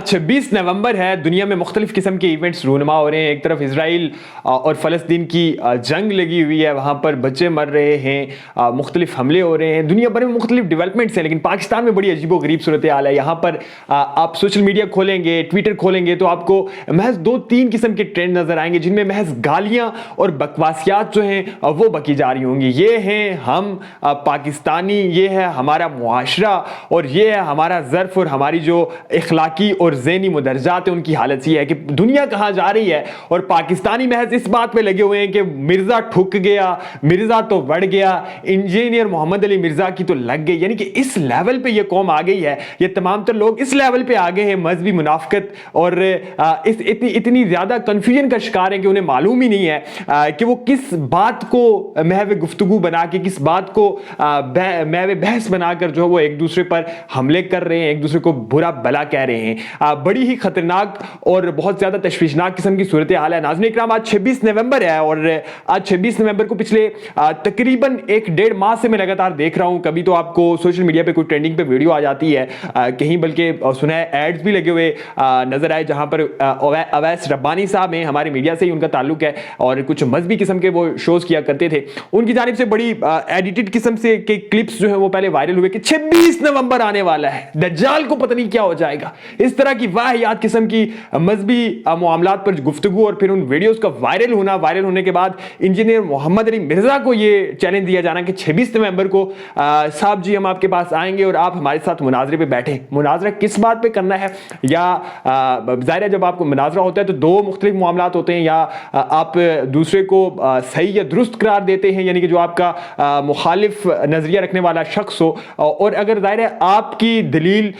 26 नवंबर है, दुनिया में मुख्तलिफ किस्म के इवेंट्स रूनुमा हो रहे हैं। एक तरफ इसराइल और फ़लस्तीन की जंग लगी हुई है, वहाँ पर बच्चे मर रहे हैं, मुख्तलिफ हमले हो रहे हैं, दुनिया भर में मुख्तलिफ डेवलपमेंट्स हैं। लेकिन पाकिस्तान में बड़ी अजीबो गरीब सूरत हाल है। यहाँ पर आप सोशल मीडिया खोलेंगे, ट्विटर खोलेंगे तो आपको महज 2-3 किस्म के ट्रेंड नज़र आएंगे, जिनमें महज गालियाँ और बकवासियात जो हैं वो बकी जा रही होंगी। ये हैं हम पाकिस्तानी, ये है हमारा मुआशरा और ये है हमारा ज़र्फ़ और हमारी जो इखलाकी और ज़हनी मुदरजात है, उनकी हालत ये है कि दुनिया कहाँ जा रही है। और पाकिस्तानी महज इस बात पे लगे हुए हैं कि मिर्ज़ा ठुक गया, मिर्ज़ा तो बढ़ गया, इंजीनियर मोहम्मद अली मिर्ज़ा की तो लग गई। यानी कि इस लेवल पे ये कौम आ गई है, ये तमाम तर लोग इस लेवल पे आ गए हैं मजहबी मुनाफिकत और इस इतनी ज़्यादा कन्फ्यूजन का शिकार है कि उन्हें मालूम ही नहीं है कि वो किस बात को महव गुफ्तगू बना के, किस बात को महव बहस बनाकर जो है वो एक दूसरे पर हमले कर रहे हैं, एक दूसरे को बुरा भला कह रहे हैं। बड़ी ही खतरनाक और बहुत ज़्यादा तशवीशनाक किस्म की सूरत हाल है। नाज़रीन इकराम, आज 26 नवंबर है और आज 26 नवंबर को पिछले तकरीबन 1-1.5 माह से मैं लगातार देख रहा हूँ। कभी तो आपको सोशल मीडिया पे कोई ट्रेंडिंग पे वीडियो आ जाती है, कहीं बल्कि सुना है एड्स भी लगे हुए नजर आए, जहाँ पर अवैस रब्बानी साहब हैं, हमारे मीडिया से ही उनका ताल्लुक है और कुछ मजहबी किस्म के वो शोज़ किया करते थे। उनकी जानिब से बड़ी एडिटेड किस्म से के क्लिप्स जो है वो पहले वायरल हुए कि 26 नवंबर आने वाला है, दज्जाल को पता नहीं क्या हो जाएगा। इस तरह की वाहियात किस्म की मजहबी मामलात पर गुफ्तगू और फिर उन वीडियोस का वायरल होने के बाद इंजीनियर मोहम्मद अली मिर्जा को ये चैलेंज दिया जाना कि 26 नवंबर को साहब जी हम आपके पास आएंगे और आप हमारे साथ मुनाजरे पे बैठे। मुनाजरा किस बात पे करना है, या ज़ाहिर है जब आपको मुनाजरा होता है तो दो मुख्तलिफ मामलात होते हैं, या आप दूसरे को सही या दुरुस्त करार देते हैं, यानी कि जो आपका मुखालिफ नजरिया रखने वाला शख्स हो, और अगर ज़ाहिर है आपकी दलील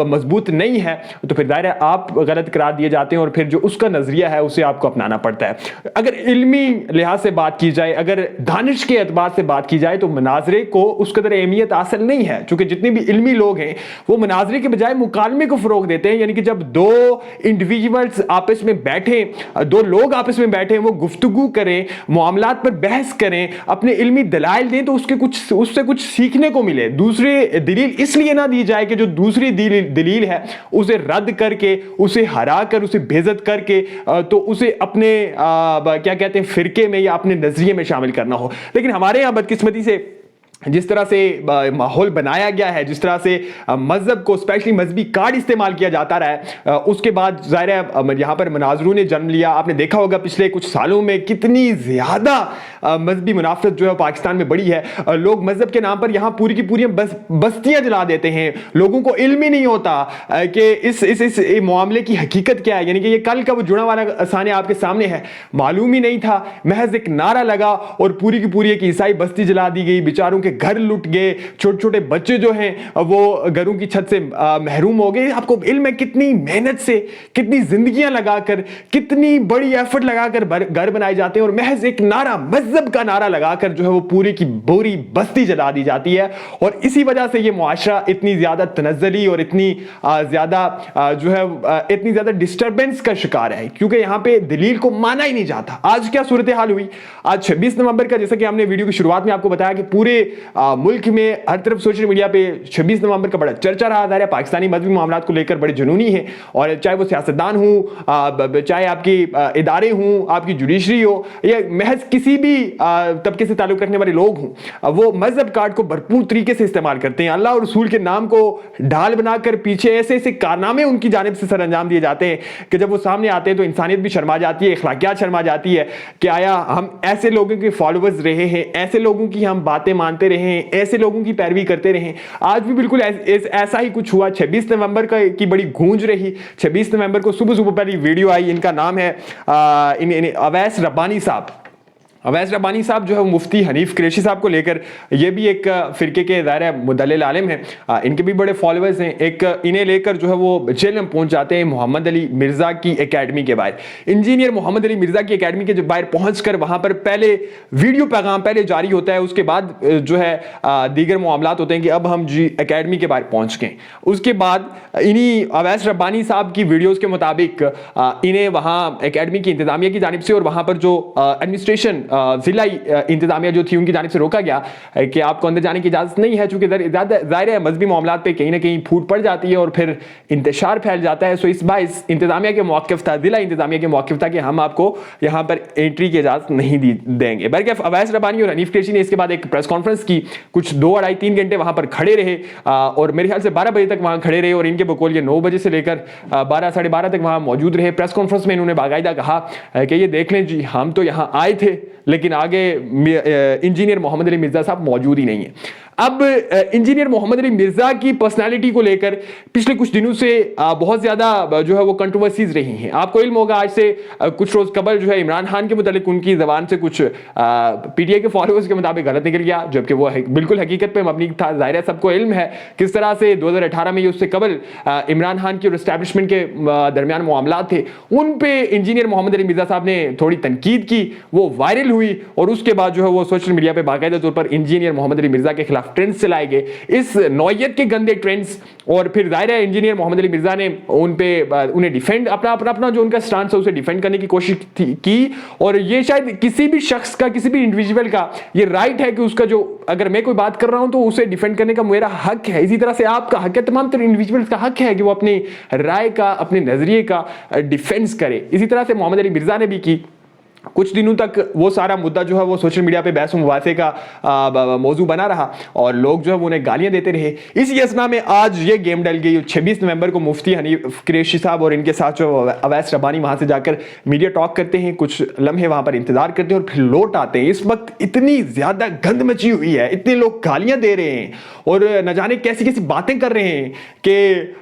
मजबूत नहीं है तो फिर ज़ाहिर है आप गलत करार दिए जाते हैं और फिर जो उसका नजरिया है उसे आपको अपनाना पड़ता है। अगर इल्मी लिहाज से बात की जाए, अगर दानिश के एतबार से बात की जाए तो मुनाजरे को उस कदर अहमियत हासिल नहीं है, क्योंकि जितने भी इल्मी लोग हैं वो मुनाजरे के बजाय मुकालमे को फरोग देते हैं। यानी कि जब दो इंडिविजुअल्स आपस में बैठे, दो लोग आपस में बैठे, वो गुफ्तगू करें, मामलात पर बहस करें, अपने इल्मी दलाइल दें तो उससे कुछ सीखने को मिले। दूसरी दलील इसलिए ना दी जाए कि जो दूसरी दलील है उसे रद्द करके, उसे हरा कर, उसे बेइज्जत करके तो उसे अपने क्या कहते हैं फिरके में या अपने नजरिए में शामिल करना हो। लेकिन हमारे यहाँ बदकिस्मती से जिस तरह से माहौल बनाया गया है, जिस तरह से मजहब को स्पेशली मजहबी कार्ड इस्तेमाल किया जाता रहा है, उसके बाद ज़ाहिर है यहाँ पर मनाजरों ने जन्म लिया। आपने देखा होगा पिछले कुछ सालों में कितनी ज़्यादा मजहबी मुनाफरत जो है पाकिस्तान में बढ़ी है। लोग मजहब के नाम पर यहाँ पूरी की पूरी बस्तियाँ जला देते हैं। लोगों को इल्म ही नहीं होता कि इस मामले की हकीकत क्या है। यानी कि ये कल का वो जुड़ा वाला साने आपके सामने है, मालूम ही नहीं था, महज एक नारा लगा और पूरी की पूरी एक ईसाई बस्ती जला दी गई, बेचारों घर लुट गए, छोटे छोटे बच्चे जो हैं वो घरों की छत से महरूम हो गए। आपको इल्म है कितनी मेहनत से, कितनी जिंदगियां लगाकर, कितनी बड़ी एफर्ट लगाकर घर बनाए जाते हैं और महज एक नारा, मजहब का नारा लगाकर जो है वो पूरी की पूरी बस्ती जला दी जाती है। और इसी वजह से ये मुआशरा इतनी ज्यादा तनज़्ज़ली और इतनी ज्यादा जो है इतनी ज्यादा डिस्टर्बेंस का शिकार है, क्योंकि यहां पे दलील को माना ही नहीं जाता। आज क्या सूरत हाल हुई, आज 26 नवंबर का, जैसा कि हमने वीडियो की शुरुआत में आपको बताया कि पूरे मुल्क में हर तरफ सोशल मीडिया पे 26 नवंबर का बड़ा चर्चा रहा है। पाकिस्तानी मजहबी मामलात को लेकर बड़े जुनूनी है, और चाहे वो सियासतदान हो, चाहे आपकी इदारे हों, आपकी जुडिशरी हो, या महज किसी भी तबके से ताल्लुक रखने वाले लोग हों, वो मजहब कार्ड को भरपूर तरीके से इस्तेमाल करते हैं। अल्लाह और रसूल के नाम को ढाल बनाकर पीछे ऐसे ऐसे कारनामे उनकी जानिब से सर अंजाम दिए जाते हैं कि जब वो सामने आते हैं तो इंसानियत भी शर्मा जाती है, इखलाकियात शर्मा जाती है कि आया हम ऐसे लोगों के फॉलोअर्स रहे हैं, ऐसे लोगों की हम बातें मानते रहे हैं, ऐसे लोगों की पैरवी करते रहे। आज भी बिल्कुल ऐसा ही कुछ हुआ। 26 नवंबर की बड़ी गूंज रही। 26 नवंबर को सुबह सुबह पहली वीडियो आई, इनका नाम है अवैस रब्बानी साहब। अवैस रब्बानी साहब जो है मुफ्ती हनीफ कुरैशी साहब को लेकर, ये भी एक फिरके के ज़ाहिर मुदल्लिल आलिम हैं, इनके भी बड़े फॉलोअर्स हैं। इन्हें लेकर जो है वो जेल में पहुंच जाते हैं मोहम्मद अली मिर्ज़ा की एकेडमी के बाहर। इंजीनियर मोहम्मद अली मिर्ज़ा की एकेडमी के बाहर पहुंचकर वहां पर पहले वीडियो पैगाम पहले जारी होता है, उसके बाद जो है दीगर मामलात होते हैं कि अब हम जी एकेडमी के बाहर पहुंच गए। उसके बाद इन्हीं अवैस रब्बानी साहब की वीडियोज़ के मुताबिक इन्हें वहाँ एकेडमी की इंतजामिया की जानिब से और वहाँ पर जो एडमिनिस्ट्रेशन ज़िला इंतजामिया जो थी उनकी जानिब से रोका गया कि आपको अंदर जाने की इजाज़त नहीं है, चूँकि ज़ाहिर है मजहबी मामलात पे कहीं ना कहीं फूट पड़ जाती है और फिर इंतशार फैल जाता है। सो इस बाइस इंतजामिया के मौक़िफ़ था, ज़िला इंतजामिया के मौक़िफ़ था कि हम आपको यहाँ पर एंट्री की इजाज़त नहीं देंगे। बल्कि अवैस रब्बानी और हनीफ कुरैशी ने इसके बाद एक प्रेस कॉन्फ्रेंस की, कुछ 2-2.5-3 घंटे वहाँ पर खड़े रहे और मेरे ख्याल से 12 बजे तक वहाँ खड़े रहे और इनके बकौल ये 9 बजे से लेकर 12-12:30 तक वहाँ मौजूद रहे। प्रेस कॉन्फ्रेंस में इन्होंने बाकायदा कहा कि ये देख लें जी, हम तो यहाँ आए थे लेकिन आगे इंजीनियर मोहम्मद अली मिर्ज़ा साहब मौजूद ही नहीं है। अब इंजीनियर मोहम्मद अली मिर्ज़ा की पर्सनालिटी को लेकर पिछले कुछ दिनों से बहुत ज़्यादा जो है वो कंट्रोवर्सीज रही हैं। आपको इल्म होगा, आज से कुछ रोज़ कबल जो है इमरान खान के मुतालिक उनकी ज़बान से कुछ पीटीआई के फॉलोअर्स के मुताबिक गलत निकल गया, जबकि वो बिल्कुल हकीकत पे मबनी था। ज़ाहिर है सबको इल्म है किस तरह से 2018 में, उससे कबल इमरान खान की और एस्टैब्लिशमेंट के दरमियान मामलात थे, उन पे इंजीनियर मोहम्मद अली मिर्ज़ा साहब ने थोड़ी तनकीद की, वो वायरल हुई और उसके बाद जो है वो सोशल मीडिया पर बाकायदा तौर पर इंजीनियर मोहम्मद अली मिर्ज़ा के खिलाफ ट्रेंड्स चलाए गए, इस नौयत के गंदे ट्रेंड्स। और फिर जाहिर है इंजीनियर मोहम्मद अली मिर्ज़ा ने उन्हें डिफेंड अपना जो उनका स्टांस है उसे डिफेंड करने की कोशिश की। और ये शायद किसी भी शख्स का, किसी भी इंडिविजुअल का ये राइट है कि उसका जो, अगर मैं कोई बात कर रहा हूं तो उसे डिफेंड करने का मेरा हक है। इसी तरह से आपका हक है, तमाम तरह इंडिविजुअल्स का हक है कि वो अपनी राय का, अपने नजरिए का डिफेंस करे। इसी तरह से मोहम्मद अली मिर्ज़ा ने भी की। कुछ दिनों तक वो सारा मुद्दा जो है वो सोशल मीडिया पे बहस मुबासे का मौजू बना रहा और लोग जो है वो उन्हें गालियां देते रहे। इसी असना में आज ये गेम डल गई। 26 नवंबर को मुफ्ती हनीफ कुरैशी साहब और इनके साथ जो अवैस रब्बानी वहां से जाकर मीडिया टॉक करते हैं, कुछ लम्हे वहां पर इंतजार करते हैं और फिर लौट आते हैं। इस वक्त इतनी ज्यादा गंद मची हुई है, इतने लोग गालियां दे रहे हैं और न जाने कैसी कैसी बातें कर रहे हैं कि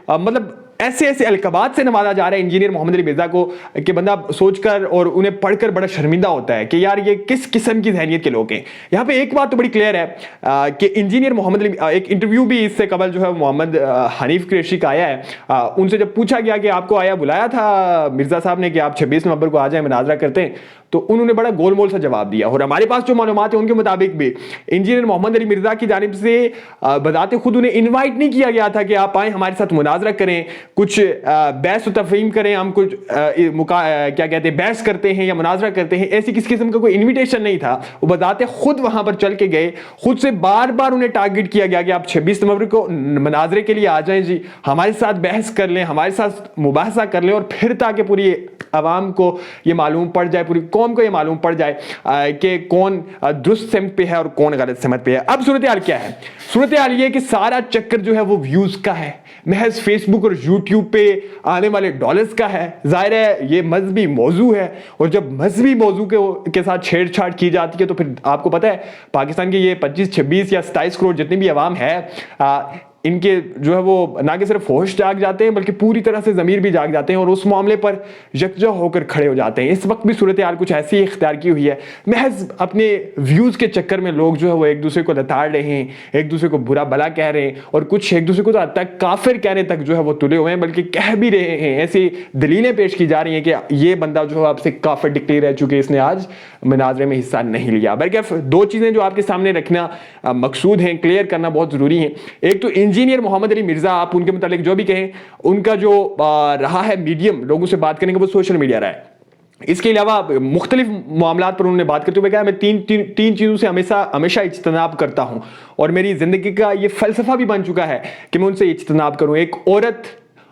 मतलब ऐसे ऐसे अलकबात से नवाजा जा रहा है इंजीनियर मोहम्मद अली मिर्ज़ा को कि बंदा सोचकर और उन्हें पढ़कर बड़ा शर्मिंदा होता है कि यार ये किस किस्म की जहनियत के लोग हैं। यहाँ पे एक बात तो बड़ी क्लियर है कि इंजीनियर मोहम्मद अली, एक इंटरव्यू भी इससे कबल जो है मोहम्मद हनीफ कुरैशी का आया है। उनसे जब पूछा गया कि आपको आया बुलाया था मिर्ज़ा साहब ने कि आप 26 नवंबर को आ जाए, मुनाजरा करते हैं, तो उन्होंने बड़ा गोलमोल सा जवाब दिया। और हमारे पास जो मालूमात है उनके मुताबिक भी इंजीनियर मोहम्मद अली मिर्ज़ा की जानिब से बजाते खुद उन्हें इनवाइट नहीं किया गया था कि आप आए हमारे साथ मुनाजरा करें, कुछ बहस तफहीम करें, हम कुछ क्या कहते हैं बहस करते हैं या मुनाजरा करते हैं, ऐसी किसी किस्म का कोई इन्विटेशन नहीं था। वो बजाते खुद वहां पर चल के गए, खुद से बार बार उन्हें टारगेट किया गया कि आप 26 नवंबर को मुनाजरे के लिए आ जाएं जी, हमारे साथ बहस कर लें, हमारे साथ मुबाहसा कर लें और फिर ताकि पूरी आवाम को ये मालूम पड़ जाए, पूरी कौम को ये मालूम पड़ जाए कि कौन दुरुस्त सिमत पे है और कौन गलत सिमत पे है। अब सूरत हाल क्या है? सूरत हाल ये कि सारा चक्कर जो है वो व्यूज का है, महज फेसबुक और यूट्यूब पे आने वाले डॉलर्स का है। जाहिर है ये मजहबी मौजू है और जब मजहबी मौजू के साथ छेड़छाड़ की जाती है तो फिर आपको पता है पाकिस्तान के ये 25, 26 या 27 करोड़ जितनी भी आवाम है, इनके जो है वो ना कि सिर्फ होश जाग जाते हैं बल्कि पूरी तरह से ज़मीर भी जाग जाते हैं और उस मामले पर यकजा होकर खड़े हो जाते हैं। इस वक्त भी सूरत हाल कुछ ऐसी इख्तियार की हुई है, महज अपने व्यूज़ के चक्कर में लोग जो है वो एक दूसरे को लताड़ रहे हैं, एक दूसरे को बुरा भला कह रहे हैं और कुछ एक दूसरे को तो तक काफिर कहने तक जो है वो तुले हुए हैं, बल्कि कह भी रहे हैं। ऐसी दलीलें पेश की जा रही हैं कि ये बंदा जो है आपसे काफिर डिक्लेयर है चूंकि इसने आज मुनाजरे में हिस्सा नहीं लिया। बल्कि दो चीज़ें जो आपके सामने रखना मकसूद हैं, क्लियर करना बहुत ज़रूरी है। एक तो इंजीनियर मोहम्मद अली मिर्ज़ा, आप उनके मुतालिक जो भी कहें, उनका जो रहा है मीडियम लोगों से बात करने का वो सोशल मीडिया रहा है। इसके अलावा मुख्तलिफ मामलात पर उन्होंने बात करते हुए कहा मैं तीन चीज़ों से हमेशा इज्तनाब करता हूँ और मेरी ज़िंदगी का ये फ़लसफ़ा भी बन चुका है कि मैं उनसे इज्तनाब करूँ। एक औरत,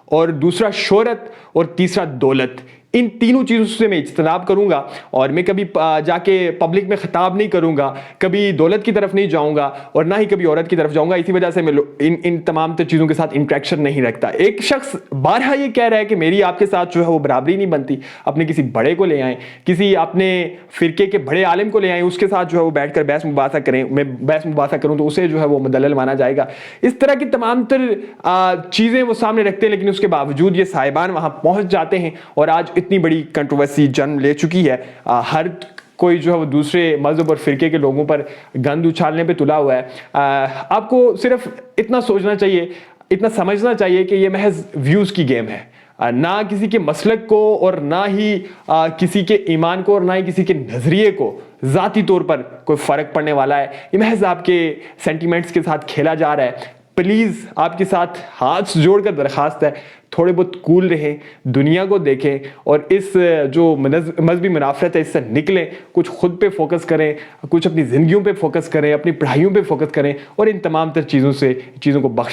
और दूसरा शोहरत, और तीसरा दौलत। इन तीनों चीज़ों से मैं इज्तनाब करूंगा और मैं कभी जाके पब्लिक में खिताब नहीं करूंगा, कभी दौलत की तरफ नहीं जाऊंगा और ना ही कभी औरत की तरफ जाऊंगा। इसी वजह से मैं इन तमाम चीज़ों के साथ इंटरेक्शन नहीं रखता। एक शख्स बारहा ये कह रहा है कि मेरी आपके साथ जो है वो बराबरी नहीं बनती, अपने किसी बड़े को ले आएँ, किसी अपने फ़िरके के बड़े आलिम को ले आएँ, उसके साथ जो है वो बैठ कर बहस मुबासा करें, मैं बहस मुबासा करूँ तो उसे जो है वो मुदल्लल माना जाएगा। इस तरह की तमाम चीज़ें वो सामने रखते हैं, लेकिन उसके बावजूद ये साहिबान वहाँ पहुँच जाते हैं और आज इतनी बड़ी कंट्रोवर्सी जन्म ले चुकी है। हर कोई जो है वो दूसरे मजहब और फिरके के लोगों पर गंद उछालने पे तुला हुआ है। आपको सिर्फ इतना सोचना चाहिए, इतना समझना चाहिए कि ये महज व्यूज़ की गेम है, ना किसी के मसलक को और ना ही किसी के ईमान को और ना ही किसी के नज़रिए को ज़ाती तौर पर कोई फ़र्क पड़ने वाला है। ये महज आपके सेंटिमेंट्स के साथ खेला जा रहा है। پلیز آپ کے ساتھ ہاتھ جوڑ کر درخواست ہے، تھوڑے بہت کول رہیں، دنیا کو دیکھیں اور اس جو مذہبی منافرت ہے اس سے نکلیں، کچھ خود پہ فوکس کریں، کچھ اپنی زندگیوں پہ فوکس کریں، اپنی پڑھائیوں پہ فوکس کریں اور ان تمام تر چیزوں کو بخش